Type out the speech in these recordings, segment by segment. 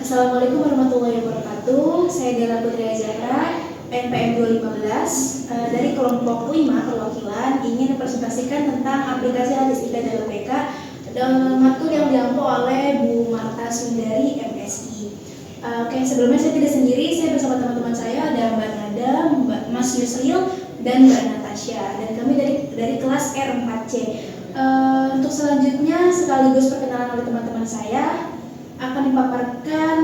Assalamualaikum warahmatullahi wabarakatuh. Saya Dela Putri Azahra, NPM 215 dari kelompok 5 perwakilan ingin mempresentasikan tentang aplikasi statistika dalam BK matkul yang diampu oleh Bu Marta Sundari MSI. Oke, sebelumnya saya tidak sendiri, saya bersama teman-teman saya ada Mbak Nada, Mas Yusril, dan Mbak Natasha, dan kami dari kelas R4C. Untuk selanjutnya sekaligus perkenalan oleh teman-teman saya akan dipaparkan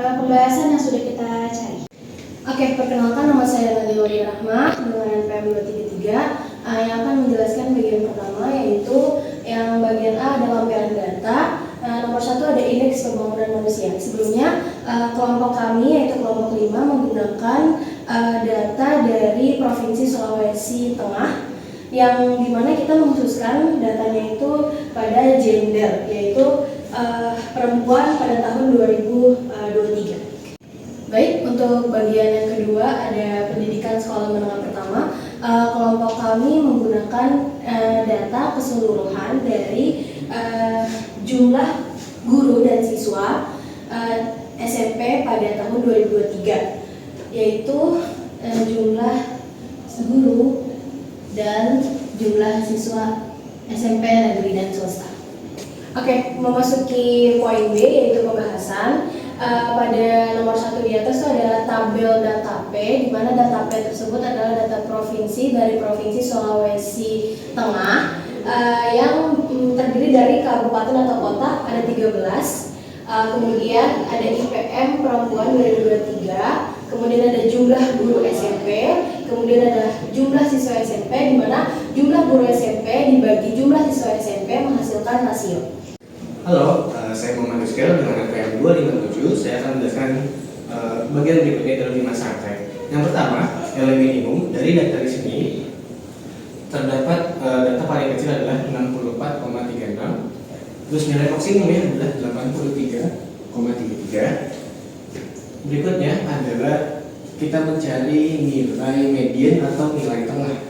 pembahasan yang sudah kita cari. Oke, perkenalkan nama saya Nadia Wali Rahma dengan NPM 233 yang akan menjelaskan bagian pertama, yaitu yang bagian A ada lampiran data. Nomor 1 ada indeks pembangunan manusia. Sebelumnya kelompok kami yaitu kelompok 5 menggunakan data dari Provinsi Sulawesi Tengah, yang dimana kita mengkhususkan datanya itu pada gender, yaitu perempuan pada tahun 2023. Baik, untuk bagian yang kedua ada pendidikan sekolah menengah pertama. Kelompok kami menggunakan data keseluruhan dari jumlah guru dan siswa SMP pada tahun 2023, yaitu jumlah guru dan jumlah siswa SMP negeri dan swasta. Oke, memasuki poin B yaitu pembahasan. Pada nomor 1 di atas itu adalah tabel data P, di mana data P tersebut adalah data provinsi dari Provinsi Sulawesi Tengah yang terdiri dari kabupaten atau kota ada 13. Kemudian ada IPM perempuan 2023, kemudian ada jumlah guru SMP, kemudian ada jumlah siswa SMP, di mana jumlah guru SMP dibagi jumlah siswa SMP menghasilkan rasio. Halo, saya Muhammad Yusril dengan NPM 257. Saya akan menjelaskan bagian berikutnya dalam 5 santai. Yang pertama, nilai minimum dari data di sini terdapat data paling kecil adalah 64,36. Terus nilai maksimumnya adalah 83,33. Berikutnya adalah kita mencari nilai median atau nilai tengah.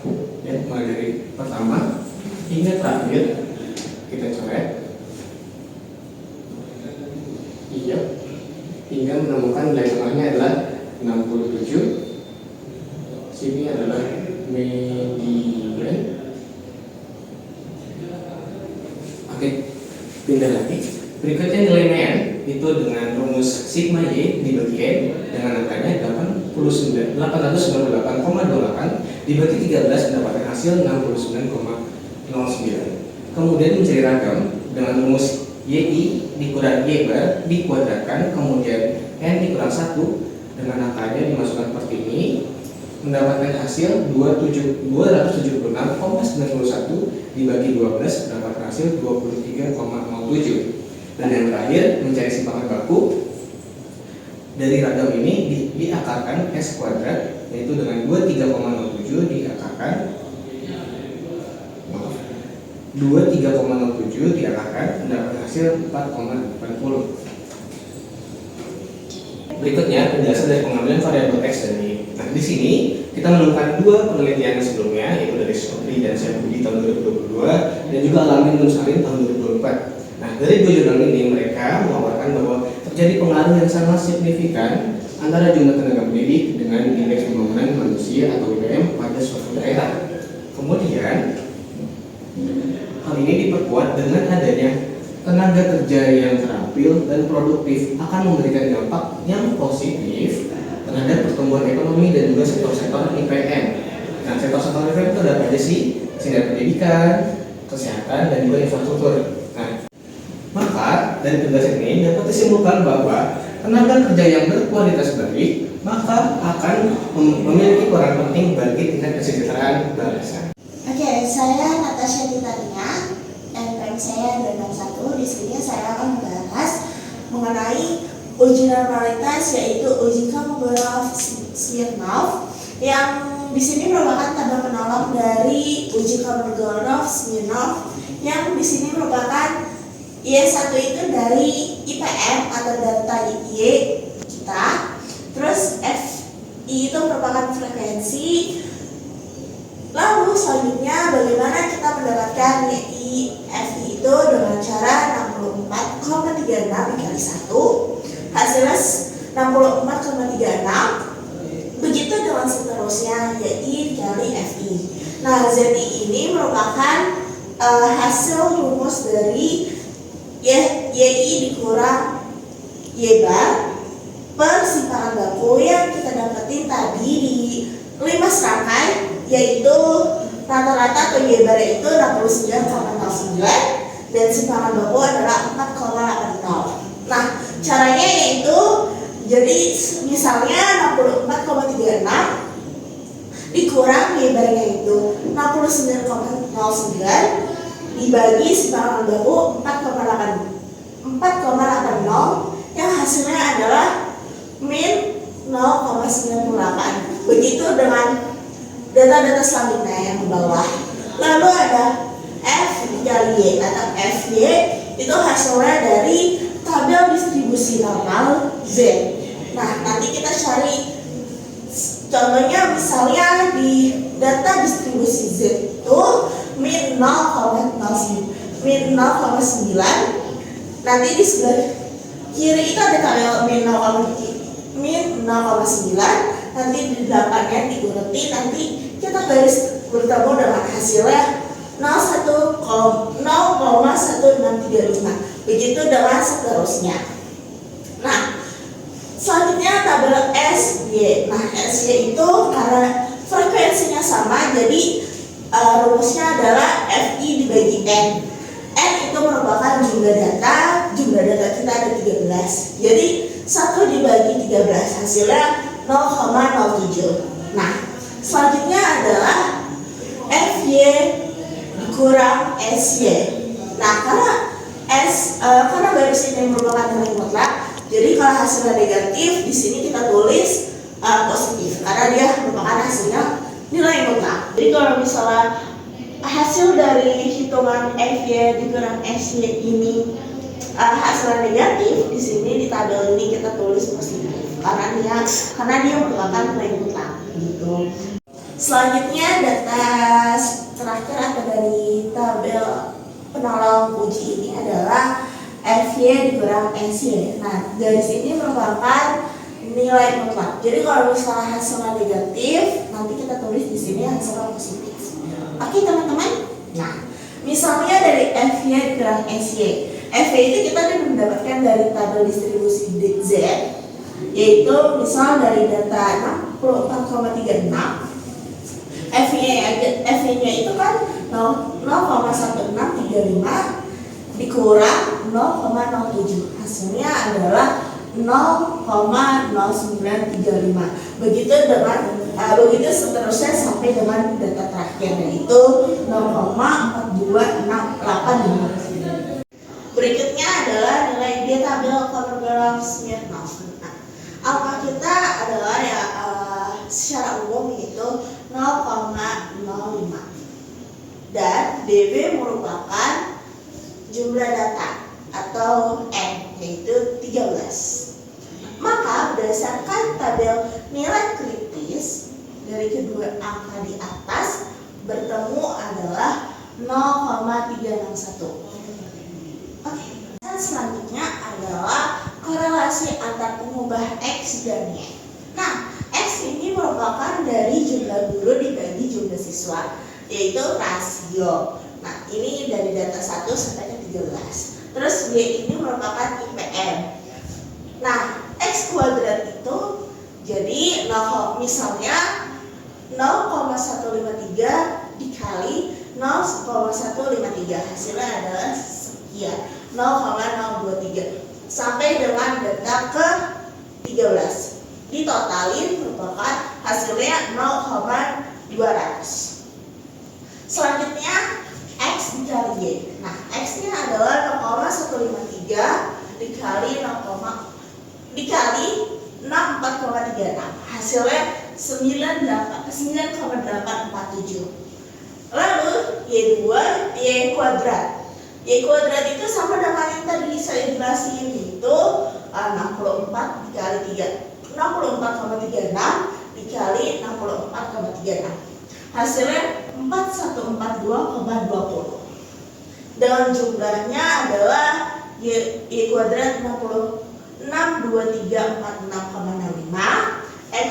Ya, mulai dari pertama hingga terakhir kita coret. Iya, hingga menemukan nilai tengahnya adalah 67. Sini adalah median. Oke, pindah lagi. Berikutnya nilai mean itu dengan rumus sigma y dibagi n dengan angkanya 898,28 dibagi 13 mendapatkan hasil 69,09. Kemudian mencari ragam dengan rumus YI dikurang Y bar dikuadratkan, kemudian N dikurang 1 dengan angkanya dimasukkan seperti ini, mendapatkan hasil 276,91 dibagi 12 mendapatkan hasil 23,07. Dan yang terakhir mencari simpangan baku dari ragam ini diakarkan S kuadrat, yaitu dengan 23,07 diakarkan 23,07 diakarkan mendapat hasil 4,80. Berikutnya penjelasan dari pengambilan variabel X dari. Nah, di sini kita menemukan 2 penelitian sebelumnya, yaitu dari Sopri dan Syafudi tahun 2022 dan juga Alamin dan Sarin tahun 2024. Nah, dari 2 jurnal ini mereka melaporkan bahwa terjadi pengaruh yang sangat signifikan antara jumlah tenaga pendidik dengan indeks pembangunan manusia atau IPM pada suatu daerah. Kemudian hal ini diperkuat dengan adanya tenaga kerja yang terampil dan produktif akan memberikan dampak yang positif terhadap pertumbuhan ekonomi dan juga sektor-sektor IPM. Nah, sektor-sektor IPM itu ada apa aja sih? Sehingga pendidikan, kesehatan, dan juga infrastruktur. Nah, maka dari penjelasan ini dapat disimpulkan bahwa tenaga kerja yang berkualitas baik maka akan memiliki peran penting bagi tingkat kesejahteraan bangsa. Oke, saya Natasha Titania, NPM saya 261. Di sini saya akan membahas mengenai uji normalitas, yaitu uji Kolmogorov-Smirnov, yang di sini merupakan tabel penolong dari uji Kolmogorov-Smirnov, yang di sini merupakan Y1 itu dari IPM atau data Y kita, terus FI itu merupakan frekuensi. Lalu selanjutnya bagaimana kita mendapatkan YI FI itu dengan cara 64,36 dikali 1. Hasilnya 64,36. Begitu dengan seterusnya, YI dikali FI. Nah, ZI ini merupakan hasil rumus dari YI dikurang Y bar per simpangan baku yang kita dapetin tadi di 5 serangkai, yaitu rata-rata atau Y bar itu 69,09 dan simpangan baku adalah 4,80. Nah, caranya yaitu jadi misalnya 64,36 dikurang Y barnya itu 69,09 dibagi simpangan baku 4,80 yang hasilnya adalah min 0,98. Begitu dengan data-data selanjutnya yang ke bawah. Lalu ada F dikali Y atau FY itu hasilnya dari tabel distribusi normal Z. Nah, nanti kita cari contohnya, misalnya di data distribusi Z itu min 0,09. Nanti di sebelah kiri itu ada tabel min 0,9. Nanti di belakangnya digurutin, nanti kita garis bertemu dengan hasilnya 0,1635. Begitu dengan seterusnya. Nah, selanjutnya tabel SY. Nah, SY itu karena frekuensinya sama, jadi rumusnya adalah FI dibagi N. N itu merupakan jumlah data kita ada 13. Jadi 1 dibagi 13 hasilnya 0,07. Nah, selanjutnya adalah FY dikurang SY. Nah, karena garis ini merupakan nilai mutlak, jadi kalau hasilnya negatif, di sini kita tulis positif karena dia merupakan hasilnya nilai mutlak. Jadi kalau misalnya hasil dari hitungan FY dikurang SY ini hasilnya negatif, di sini di tabel ini kita tulis positif karena dia merupakan nilai mutlak gitu. Selanjutnya data terakhir atau dari tabel penolong uji ini adalah FY dikurang SY. Nah, garis ini merupakan nilai mutlak. Jadi kalau misalnya hasilnya negatif, nanti kita tulis di sini hasilnya positif. Oke, teman-teman. Nah, misalnya dari FY dikurang SY. FY itu kita mendapatkan dari tabel distribusi Z, yaitu misal dari data 64,36. FY-nya itu kan 0,1635 dikurang 0,07. Hasilnya adalah 0,0935. Begitu seterusnya sampai dengan data terakhir, yaitu 0,4265. Berikutnya adalah nilai di tabel Kornberg Smirnov. Alpha kita adalah secara umum yaitu 0,05 dan DB merupakan jumlah data atau N yaitu 13. Maka berdasarkan tabel nilai kritis dari kedua angka di atas bertemu adalah 0,361. Oke. Dan selanjutnya adalah korelasi antar pengubah X dan Y. Nah, X ini merupakan dari jumlah guru dibagi jumlah siswa, yaitu rasio. Nah, ini dari data 1 sampai ke 13. Terus Y ini merupakan IPM. Nah, X kuadrat itu jadi misalnya 0,153 dikali 0,153 hasilnya adalah sekian, 0,023 sampai dengan data ke 13. Ditotalin merupakan hasilnya 0,200. Selanjutnya X dikali Y. Nah, X-nya adalah 0,153 dikali 64,36. Hasilnya 9,847. Lalu Y2, Y kuadrat. Y kuadrat itu sama dengan yang tadi saya jelasin, itu 64 dikali 3. 64,36 dikali 64,36. Hasilnya 4142,20. Dan jumlahnya adalah Y kuadrat 62346,65, X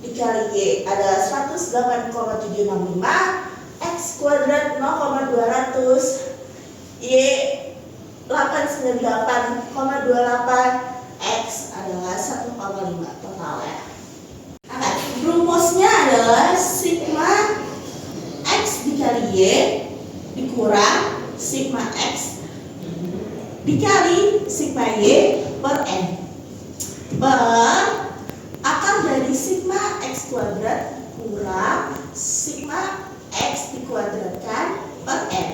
dikali Y adalah 108,765, X kuadrat 0,200, Y 898,28, X adalah 1,5 totalnya. Nah, rumusnya adalah sigma X dikali Y dikurang sigma X dikali sigma Y per N per akar dari sigma X kuadrat kurang sigma X dikuadratkan per N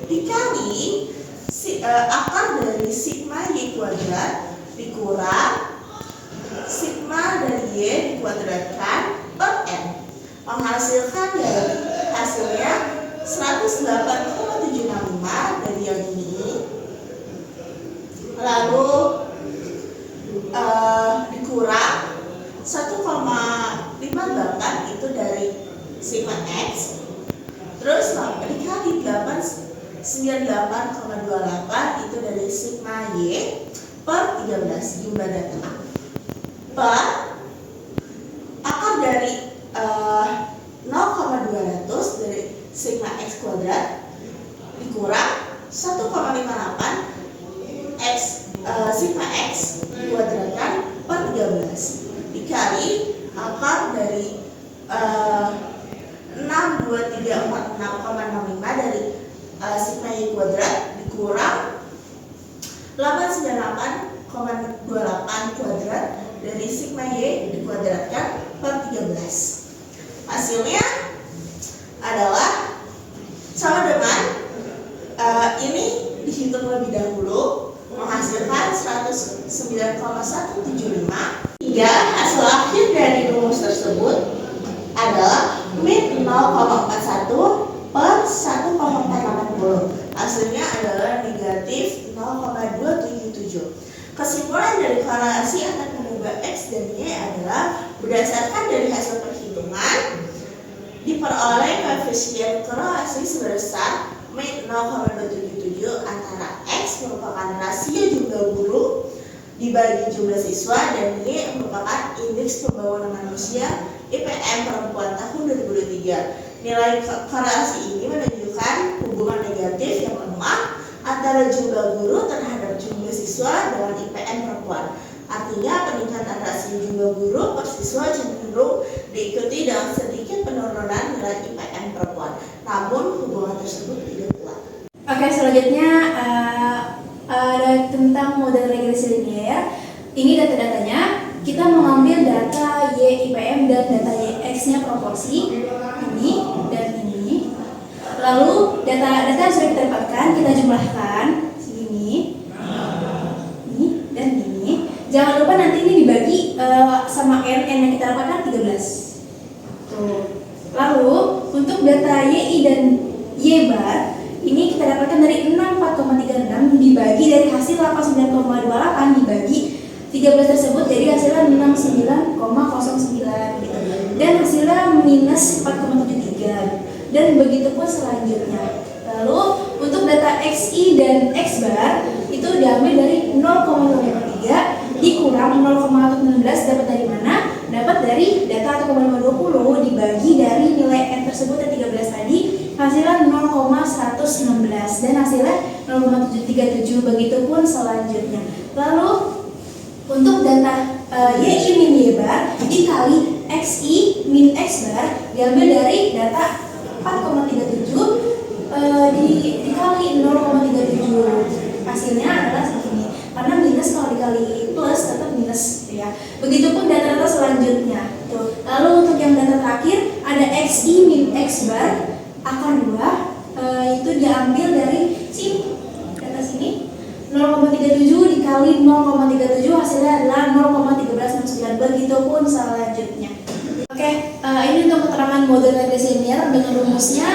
dikali akar dari sigma Y kuadrat dikurang sigma dari Y dikuadratkan per N menghasilkan dari hasilnya 108,765 dari yang ini, lalu dikurang 1,58 itu dari sigma X, terus dikali 98,28 itu dari sigma Y per 13 jumlah data per akar dari 0,200 dari sigma X kuadrat dikurang 1,58 X sigma X dikuadratkan per 13 dikali akar dari 62346,65 dari sigma Y kuadrat dikurang 898,28 kuadrat dari sigma Y dikuadratkan per 13. Hasilnya adalah sama dengan ini dihitung lebih dahulu menghasilkan 109,175 hingga hasil akhir dari rumus tersebut adalah min 0,41 per 1,480. Hasilnya adalah negatif 0,277. Kesimpulan dari korelasi akan mengubah X dan Y adalah berdasarkan dari hasil perhitungan diperoleh koefisien korelasi sebesar min 0,277 antara X merupakan rasio jumlah guru dibagi jumlah siswa dan Y merupakan indeks pembangunan manusia IPM perempuan tahun 2023. Nilai korelasi ini menunjukkan hubungan negatif yang lemah antara jumlah guru terhadap jumlah siswa dengan IPM perempuan. Artinya peningkatan rasio jumlah guru per siswa cenderung diikuti dengan sedikit penurunan nilai IPM perempuan. Namun hubungan tersebut tidak kuat. Oke, selanjutnya ada tentang model regresi linear. Ini data-datanya. Kita mengambil data Y IPM dan data Y X-nya proporsi ini dan ini. Lalu data yang sudah kita dapatkan kita jumlahkan segini, ini dan ini. Jangan lupa nanti ini dibagi sama n yang kita dapatkan 13. Tuh. Lalu untuk data Y dan Y bar ini kita dapatkan dari 64,36 dibagi dari hasil 89,28 dibagi 13 tersebut jadi hasilnya 69,09 gitu. Dan hasilnya minus 4,73 dan begitu pun selanjutnya. Lalu untuk data XI dan X bar itu diambil dari 0,53 dikurang 0,16 dapat dari mana? Dapat dari data 1,520 dibagi dari nilai N tersebut yang 13 tadi hasilnya 0,116 dan hasilnya 0,737 begitu pun selanjutnya. Lalu untuk data YI min Y bar dikali XI min X bar diambil dari data 4,37 dikali 0,37 hasilnya adalah segini. Karena minus kalau dikali plus tetap minus ya. Begitupun data-data selanjutnya. Tuh. Lalu untuk yang data terakhir ada XI min X bar akar 2 itu diambil dari sini. Data sini 0,37 dikali 0,37 hasilnya adalah 0,1369 begitupun selanjutnya. Oke, ini untuk keterangan model regresi linear dengan rumusnya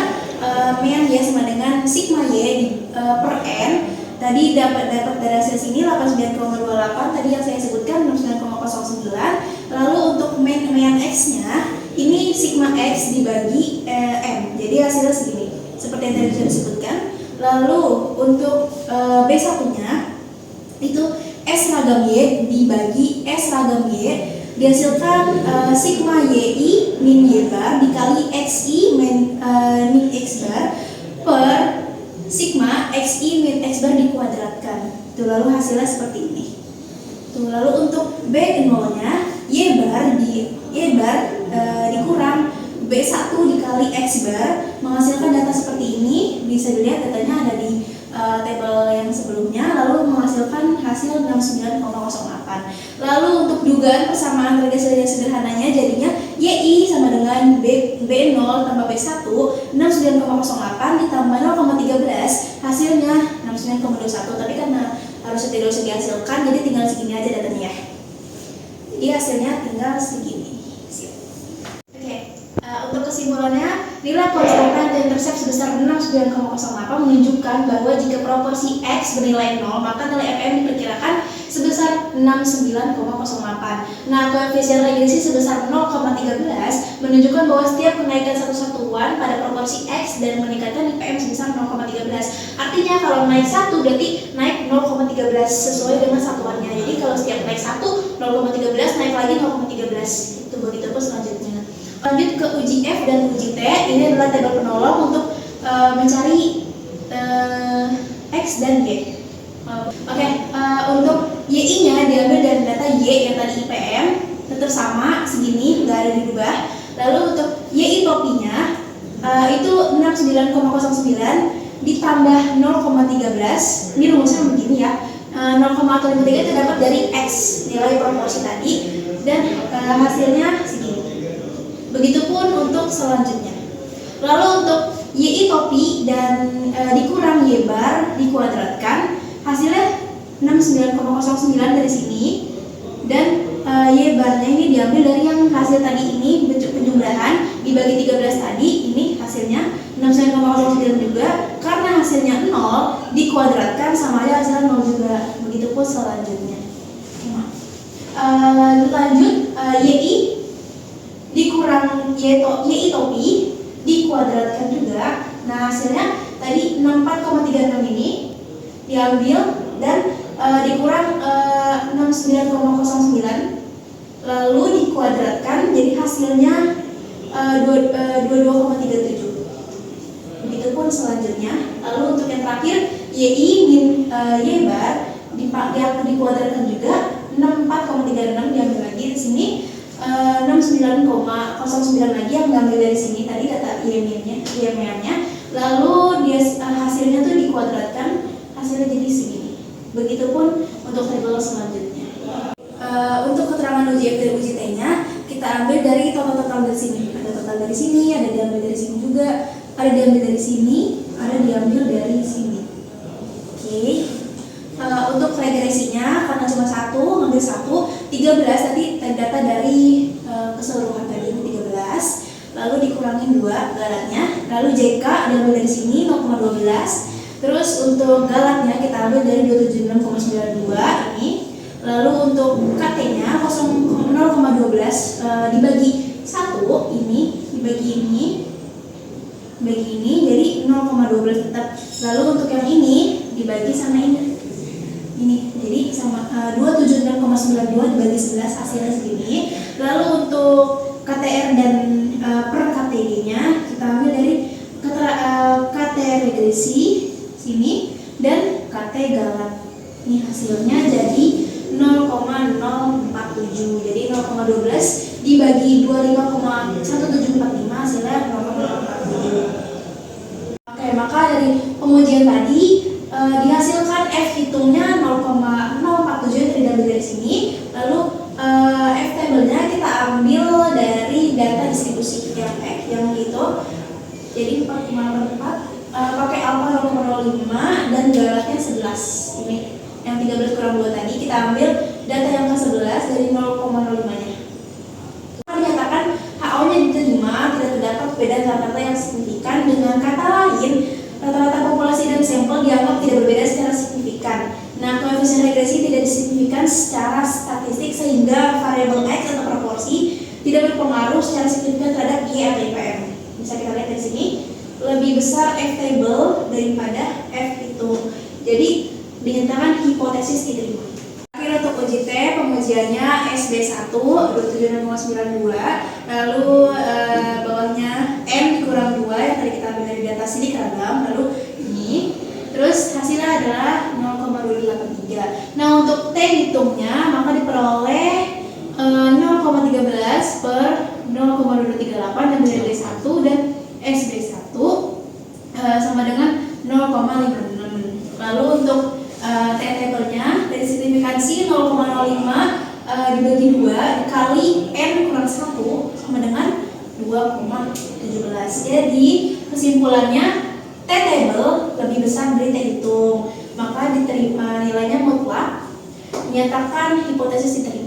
min Y sama dengan sigma Y per N. Tadi dapat dari hasil sini 89,28 tadi yang saya sebutkan 69,09. Lalu untuk min X-nya ini sigma X dibagi M. Jadi hasilnya segini. Seperti yang tadi sudah disebutkan. Lalu untuk B1-nya itu S ragam Y dibagi S ragam Y dihasilkan sigma YI min Y bar dikali XI min X bar per sigma XI min X bar dikuadratkan. Tuh, lalu hasilnya seperti ini. Tuh, lalu untuk B0-nya Y bar dikurang B1 dikali X bar menghasilkan data seperti ini. Bisa dilihat datanya ada di tabel yang sebelumnya, lalu menghasilkan hasil 69,08. Lalu untuk dugaan persamaan regresi sederhananya jadinya YI sama dengan B0 tambah B1 69,08 ditambah 0,13 hasilnya 69,21. Tapi karena harusnya tidak usah dihasilkan, jadi tinggal segini aja datanya ya. Jadi hasilnya tinggal segini. Untuk kesimpulannya, nilai konstanta atau intercept sebesar 69,08 menunjukkan bahwa jika proporsi X bernilai 0, maka nilai FM diperkirakan sebesar 69,08. Nah, koefisien regresi sebesar 0,13 menunjukkan bahwa setiap kenaikan satu satuan pada proporsi X dan meningkatkan IPM sebesar 0,13. Artinya kalau naik 1 berarti naik 0,13 sesuai dengan satuannya. Jadi kalau setiap naik 1, 0,13 naik lagi 0,13. Itu begitu pun selanjutnya. Lanjut ke uji F dan uji T. Ini adalah tabel penolong untuk mencari X dan Y. Untuk YI-nya diambil dari data Y yang tadi IPM tetap sama segini, nggak ada dirubah. Lalu untuk YI topinya itu 69,09 ditambah 0,13. Ini rumusnya begini ya. 0,53 itu dapat dari X nilai proporsi tadi dan hasilnya segini. Begitupun untuk selanjutnya. Lalu untuk YI topi dan dikurang Y bar dikuadratkan, hasilnya 69,09 dari sini, dan Y barnya ini diambil dari yang hasil tadi ini bentuk penjumlahan dibagi 13 tadi, ini hasilnya 69,09 juga. Karena hasilnya 0 dikuadratkan sama aja hasilnya 0 juga. Begitupun selanjutnya. Lanjut YI dikurang YI topi dikuadratkan juga. Nah, hasilnya tadi 64,36 ini diambil dan dikurang 69,09 lalu dikuadratkan jadi hasilnya 22,37. Begitupun selanjutnya. Lalu untuk yang terakhir YI min Y bar dikuadratkan juga 64,36 diambil lagi di sini. 69,09 lagi yang diambil dari sini tadi data IMM-nya, lalu dia hasilnya tuh dikuadratkan, hasilnya jadi segini. Begitupun untuk tabel selanjutnya. Untuk keterangan uji F dan uji T-nya kita ambil dari total dari sini. Ada total dari sini, ada diambil dari sini juga, ada diambil dari sini, ada diambil dari sini. Oke. Untuk regresinya karena cuma satu, ngambil 13 tadi data dari keseluruhan tadi 13, lalu dikurangin 2 galatnya, lalu JK diambil dari sini 0,12, terus untuk galatnya kita ambil dari 276,92 ini, lalu untuk KT-nya 0,12 dibagi 1 ini dibagi ini jadi 0,12 tetap. Lalu untuk yang ini dibagi sama ini jadi sama 276,92 dibagi 11 hasilnya segini. Lalu untuk KTR dan per KTD-nya kita ambil dari KT regresi sini dan KT galat. Ini hasilnya jadi 0,047. Jadi 0,12 dibagi 25,1745 hasilnya 0,047. Oke, maka dari pengujian tadi dihasilkan F hitungnya 0,047 yang diambil dari sini. Lalu F tabelnya kita ambil dari data distribusi yang gitu. Jadi 4,84 pakai alpha 0,05 dan galatnya 11. Ini yang 13 kurang 2 tadi kita ambil data yang ke-11 dari 0,05-nya. Dinyatakan HO-nya diterima, tidak terdapat perbedaan rata-rata yang signifikan. Dengan kata lain, rata-rata populasi dan sampel dianggap tidak berbeda secara signifikan. Nah, koefisien regresi tidak signifikan secara statistik sehingga variabel X atau proporsi tidak berpengaruh secara signifikan terhadap Y atau IPM. Bisa kita lihat dari sini, lebih besar F table daripada F itu. Jadi dinyatakan hipotesis diterima. Akhirnya untuk ujiannya SB1 276,92, lalu bawahnya M dikurang 2 yang tadi kita ambil dari data sini keragam, lalu ini. Terus hasilnya adalah 0,283. Nah, untuk T hitungnya maka diperoleh 0,13 per 0,238 dan dari D1 dan SB1 sama dengan 0,56. Lalu untuk T-tabelnya dari signifikansi 0,05 dibagi 2 dikali N kurang 1 sama dengan 2,17. Jadi kesimpulannya T-table lebih besar dari T hitung, maka diterima nilainya mutlak, menyatakan hipotesis diterima.